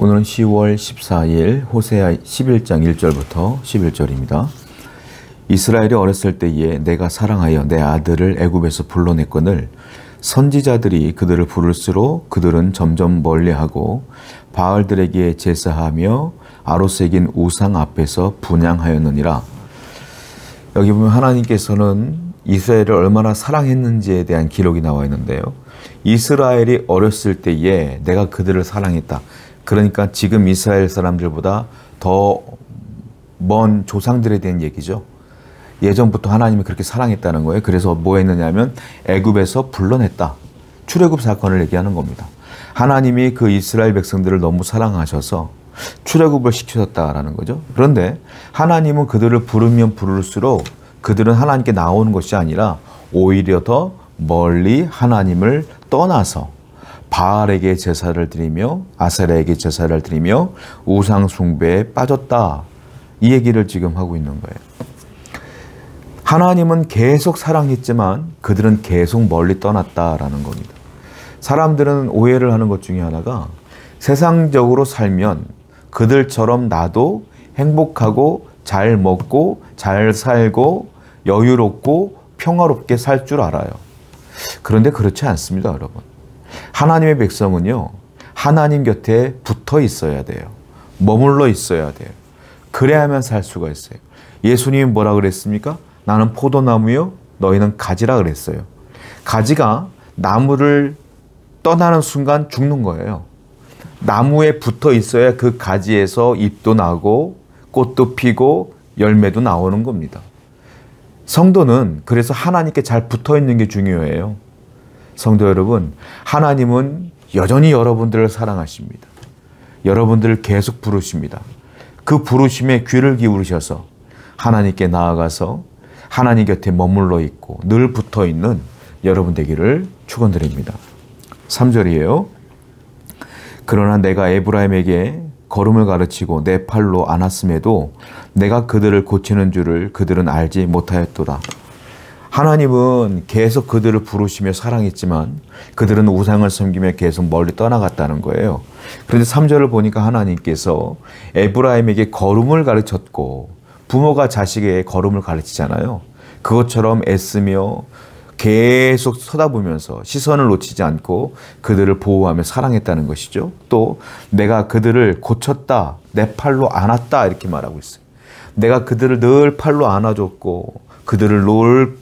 오늘은 10월 14일 호세아 11장 1절부터 11절입니다. 이스라엘이 어렸을 때에 내가 사랑하여 내 아들을 애굽에서 불러냈거늘 선지자들이 그들을 부를수록 그들은 점점 멀리하고 바알들에게 제사하며 아로새긴 우상 앞에서 분향하였느니라. 여기 보면 하나님께서는 이스라엘을 얼마나 사랑했는지에 대한 기록이 나와 있는데요. 이스라엘이 어렸을 때에 내가 그들을 사랑했다. 그러니까 지금 이스라엘 사람들보다 더 먼 조상들에 대한 얘기죠. 예전부터 하나님이 그렇게 사랑했다는 거예요. 그래서 뭐 했느냐면 애굽에서 불러냈다. 출애굽 사건을 얘기하는 겁니다. 하나님이 그 이스라엘 백성들을 너무 사랑하셔서 출애굽을 시키셨다라는 거죠. 그런데 하나님은 그들을 부르면 부를수록 그들은 하나님께 나오는 것이 아니라 오히려 더 멀리 하나님을 떠나서 바알에게 제사를 드리며 아세라에게 제사를 드리며 우상 숭배에 빠졌다. 이 얘기를 지금 하고 있는 거예요. 하나님은 계속 사랑했지만 그들은 계속 멀리 떠났다라는 겁니다. 사람들은 오해를 하는 것 중에 하나가 세상적으로 살면 그들처럼 나도 행복하고 잘 먹고 잘 살고 여유롭고 평화롭게 살 줄 알아요. 그런데 그렇지 않습니다, 여러분. 하나님의 백성은요, 하나님 곁에 붙어 있어야 돼요. 머물러 있어야 돼요. 그래야만 살 수가 있어요. 예수님이 뭐라 그랬습니까? 나는 포도나무요, 너희는 가지라 그랬어요. 가지가 나무를 떠나는 순간 죽는 거예요. 나무에 붙어 있어야 그 가지에서 잎도 나고 꽃도 피고 열매도 나오는 겁니다. 성도는 그래서 하나님께 잘 붙어 있는 게 중요해요. 성도 여러분, 하나님은 여전히 여러분들을 사랑하십니다. 여러분들을 계속 부르십니다. 그 부르심에 귀를 기울이셔서 하나님께 나아가서 하나님 곁에 머물러 있고 늘 붙어 있는 여러분 되기를 축원드립니다. 3절이에요. 그러나 내가 에브라임에게 걸음을 가르치고 내 팔로 안았음에도 내가 그들을 고치는 줄을 그들은 알지 못하였도다. 하나님은 계속 그들을 부르시며 사랑했지만 그들은 우상을 섬기며 계속 멀리 떠나갔다는 거예요. 그런데 3절을 보니까 하나님께서 에브라임에게 걸음을 가르쳤고, 부모가 자식에게 걸음을 가르치잖아요. 그것처럼 애쓰며 계속 쳐다보면서 시선을 놓치지 않고 그들을 보호하며 사랑했다는 것이죠. 또 내가 그들을 고쳤다, 내 팔로 안았다 이렇게 말하고 있어요. 내가 그들을 늘 팔로 안아줬고 그들을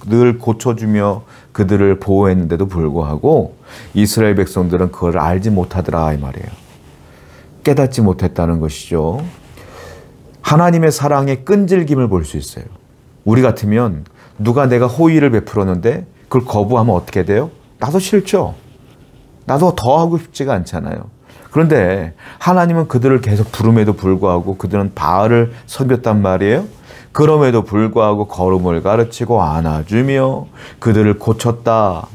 늘 고쳐주며 그들을 보호했는데도 불구하고 이스라엘 백성들은 그걸 알지 못하더라 이 말이에요. 깨닫지 못했다는 것이죠. 하나님의 사랑의 끈질김을 볼 수 있어요. 우리 같으면 누가 내가 호의를 베풀었는데 그걸 거부하면 어떻게 돼요? 나도 싫죠. 나도 더 하고 싶지가 않잖아요. 그런데 하나님은 그들을 계속 부름에도 불구하고 그들은 바알을 섬겼단 말이에요. 그럼에도 불구하고 걸음을 가르치고 안아주며 그들을 고쳤다.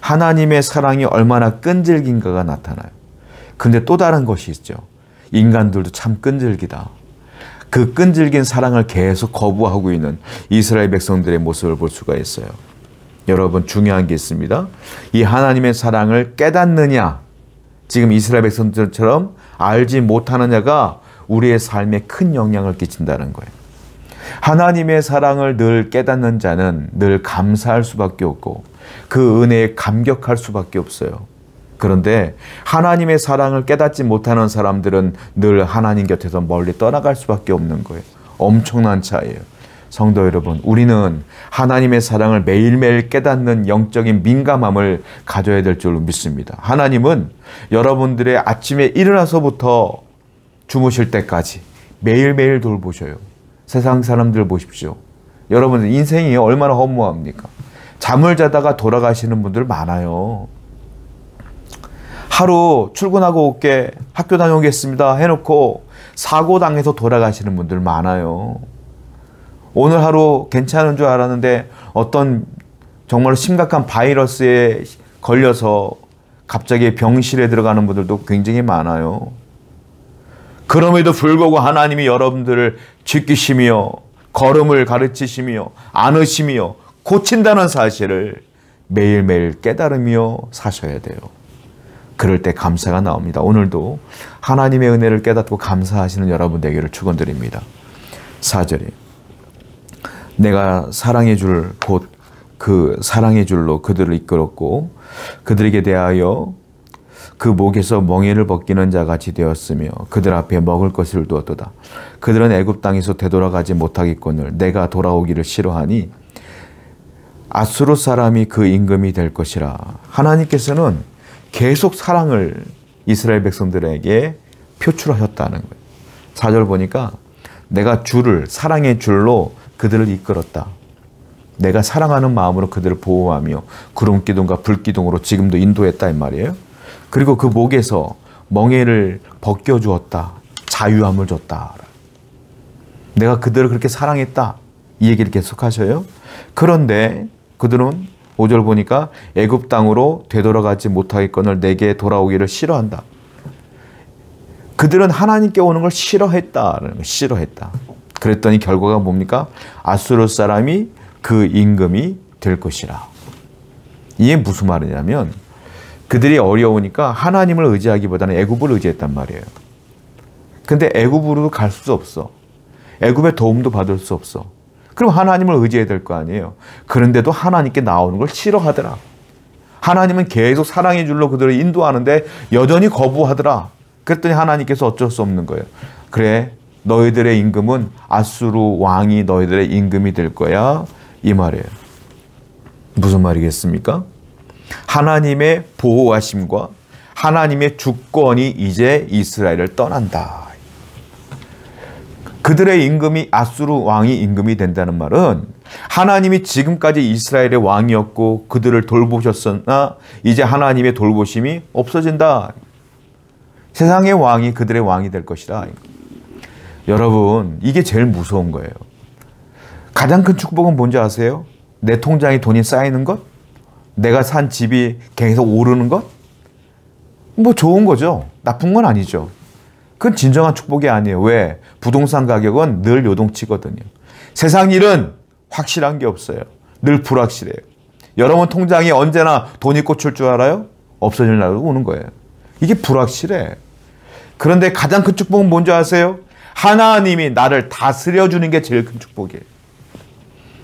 하나님의 사랑이 얼마나 끈질긴가가 나타나요. 그런데 또 다른 것이 있죠. 인간들도 참 끈질기다. 그 끈질긴 사랑을 계속 거부하고 있는 이스라엘 백성들의 모습을 볼 수가 있어요. 여러분, 중요한 게 있습니다. 이 하나님의 사랑을 깨닫느냐, 지금 이스라엘 백성들처럼 알지 못하느냐가 우리의 삶에 큰 영향을 끼친다는 거예요. 하나님의 사랑을 늘 깨닫는 자는 늘 감사할 수밖에 없고 그 은혜에 감격할 수밖에 없어요. 그런데 하나님의 사랑을 깨닫지 못하는 사람들은 늘 하나님 곁에서 멀리 떠나갈 수밖에 없는 거예요. 엄청난 차이예요. 성도 여러분, 우리는 하나님의 사랑을 매일매일 깨닫는 영적인 민감함을 가져야 될 줄 믿습니다. 하나님은 여러분들의 아침에 일어나서부터 주무실 때까지 매일매일 돌보셔요. 세상 사람들 보십시오. 여러분들 인생이 얼마나 허무합니까? 잠을 자다가 돌아가시는 분들 많아요. 하루 출근하고 올게, 학교 다녀오겠습니다 해놓고 사고 당해서 돌아가시는 분들 많아요. 오늘 하루 괜찮은 줄 알았는데 어떤 정말 심각한 바이러스에 걸려서 갑자기 병실에 들어가는 분들도 굉장히 많아요. 그럼에도 불구하고 하나님이 여러분들을 지키시며 걸음을 가르치시며 안으시며 고친다는 사실을 매일매일 깨달으며 사셔야 돼요. 그럴 때 감사가 나옵니다. 오늘도 하나님의 은혜를 깨닫고 감사하시는 여러분 되기를 축원드립니다. 4절에 내가 사랑의 줄 곧 그 사랑의 줄로 그들을 이끌었고 그들에게 대하여 그 목에서 멍에를 벗기는 자같이 되었으며 그들 앞에 먹을 것을 두었도다. 그들은 애굽 땅에서 되돌아가지 못하겠거늘 내가 돌아오기를 싫어하니 아수르 사람이 그 임금이 될 것이라. 하나님께서는 계속 사랑을 이스라엘 백성들에게 표출하셨다는 거예요. 4절 보니까 내가 줄을 사랑의 줄로 그들을 이끌었다. 내가 사랑하는 마음으로 그들을 보호하며 구름기둥과 불기둥으로 지금도 인도했다 이 말이에요. 그리고 그 목에서 멍에를 벗겨주었다. 자유함을 줬다. 내가 그들을 그렇게 사랑했다. 이 얘기를 계속하셔요. 그런데 그들은 5절 보니까 애굽 땅으로 되돌아가지 못하겠거늘 내게 돌아오기를 싫어한다. 그들은 하나님께 오는 걸 싫어했다라는 거, 싫어했다. 그랬더니 결과가 뭡니까? 아수르 사람이 그 임금이 될 것이라. 이게 무슨 말이냐면 그들이 어려우니까 하나님을 의지하기보다는 애굽을 의지했단 말이에요. 근데 애굽으로 갈 수 없어. 애굽의 도움도 받을 수 없어. 그럼 하나님을 의지해야 될 거 아니에요. 그런데도 하나님께 나오는 걸 싫어하더라. 하나님은 계속 사랑의 줄로 그들을 인도하는데 여전히 거부하더라. 그랬더니 하나님께서 어쩔 수 없는 거예요. 그래, 너희들의 임금은 아수르 왕이 너희들의 임금이 될 거야. 이 말이에요. 무슨 말이겠습니까? 하나님의 보호하심과 하나님의 주권이 이제 이스라엘을 떠난다. 그들의 임금이 아수르 왕이 임금이 된다는 말은 하나님이 지금까지 이스라엘의 왕이었고 그들을 돌보셨으나 이제 하나님의 돌보심이 없어진다. 세상의 왕이 그들의 왕이 될 것이다. 여러분, 이게 제일 무서운 거예요. 가장 큰 축복은 뭔지 아세요? 내 통장에 돈이 쌓이는 것? 내가 산 집이 계속 오르는 것? 뭐 좋은 거죠. 나쁜 건 아니죠. 그건 진정한 축복이 아니에요. 왜? 부동산 가격은 늘 요동치거든요. 세상 일은 확실한 게 없어요. 늘 불확실해요. 여러분 통장에 언제나 돈이 꽂힐 줄 알아요? 없어질 날도 오는 거예요. 이게 불확실해. 그런데 가장 큰 축복은 뭔지 아세요? 하나님이 나를 다스려주는 게 제일 큰 축복이에요.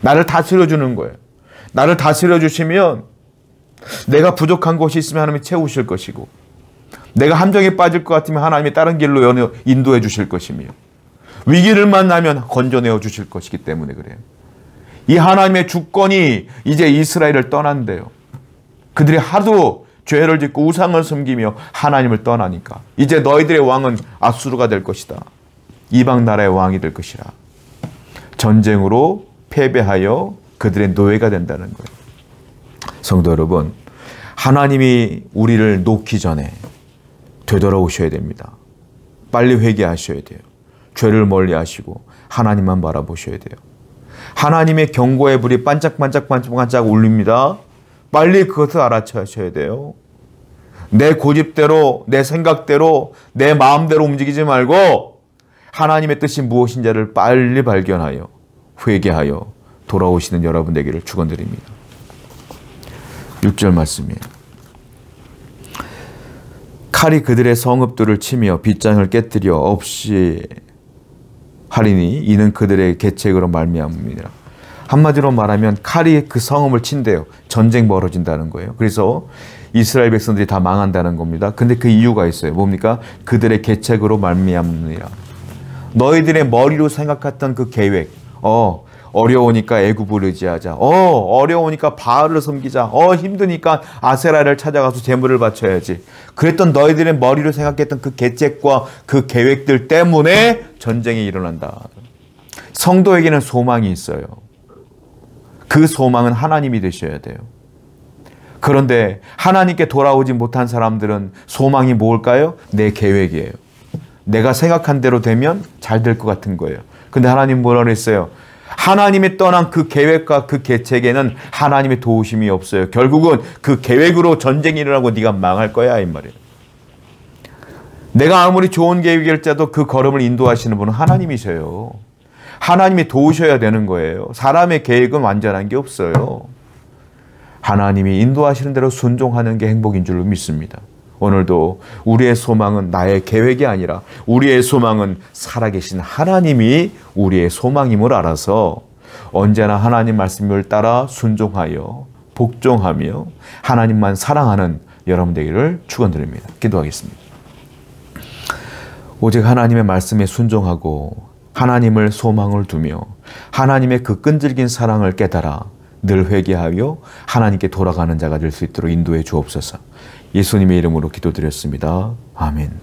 나를 다스려주는 거예요. 나를 다스려주시면 내가 부족한 것이 있으면 하나님이 채우실 것이고 내가 함정에 빠질 것 같으면 하나님이 다른 길로 인도해 주실 것이며 위기를 만나면 건져내어 주실 것이기 때문에 그래요. 이 하나님의 주권이 이제 이스라엘을 떠난대요. 그들이 하도 죄를 짓고 우상을 섬기며 하나님을 떠나니까 이제 너희들의 왕은 아수르가 될 것이다. 이방 나라의 왕이 될 것이라. 전쟁으로 패배하여 그들의 노예가 된다는 거예요. 성도 여러분, 하나님이 우리를 놓기 전에 되돌아오셔야 됩니다. 빨리 회개하셔야 돼요. 죄를 멀리 하시고 하나님만 바라보셔야 돼요. 하나님의 경고의 불이 반짝반짝 울립니다. 빨리 그것을 알아차셔야 돼요. 내 고집대로, 내 생각대로, 내 마음대로 움직이지 말고 하나님의 뜻이 무엇인지를 빨리 발견하여 회개하여 돌아오시는 여러분 되기를 축원드립니다. 6절 말씀이에요. 칼이 그들의 성읍들을 치며 빗장을 깨뜨려 없이 하리니 이는 그들의 계책으로 말미암습니다. 한마디로 말하면 칼이 그 성읍을 친대요. 전쟁 벌어진다는 거예요. 그래서 이스라엘 백성들이 다 망한다는 겁니다. 근데 그 이유가 있어요. 뭡니까? 그들의 계책으로 말미암느니라. 너희들의 머리로 생각했던 그 계획, 어려우니까 애굽을 의지하자. 어려우니까 바알을 섬기자. 힘드니까 아세라를 찾아가서 제물을 바쳐야지. 그랬던 너희들의 머리로 생각했던 그 계책과 그 계획들 때문에 전쟁이 일어난다. 성도에게는 소망이 있어요. 그 소망은 하나님이 되셔야 돼요. 그런데 하나님께 돌아오지 못한 사람들은 소망이 뭘까요? 내 계획이에요. 내가 생각한 대로 되면 잘 될 것 같은 거예요. 근데 하나님 뭐라 그랬어요? 하나님이 떠난 그 계획과 그 계책에는 하나님의 도우심이 없어요. 결국은 그 계획으로 전쟁이 일어나고 네가 망할 거야 이 말이에요. 내가 아무리 좋은 계획일지라도 그 걸음을 인도하시는 분은 하나님이셔요. 하나님이 도우셔야 되는 거예요. 사람의 계획은 완전한 게 없어요. 하나님이 인도하시는 대로 순종하는 게 행복인 줄로 믿습니다. 오늘도 우리의 소망은 나의 계획이 아니라 우리의 소망은 살아계신 하나님이 우리의 소망임을 알아서 언제나 하나님 말씀을 따라 순종하여 복종하며 하나님만 사랑하는 여러분 되기를 축원드립니다. 기도하겠습니다. 오직 하나님의 말씀에 순종하고 하나님을 소망을 두며 하나님의 그 끈질긴 사랑을 깨달아 늘 회개하여 하나님께 돌아가는 자가 될 수 있도록 인도해 주옵소서. 예수님의 이름으로 기도드렸습니다. 아멘.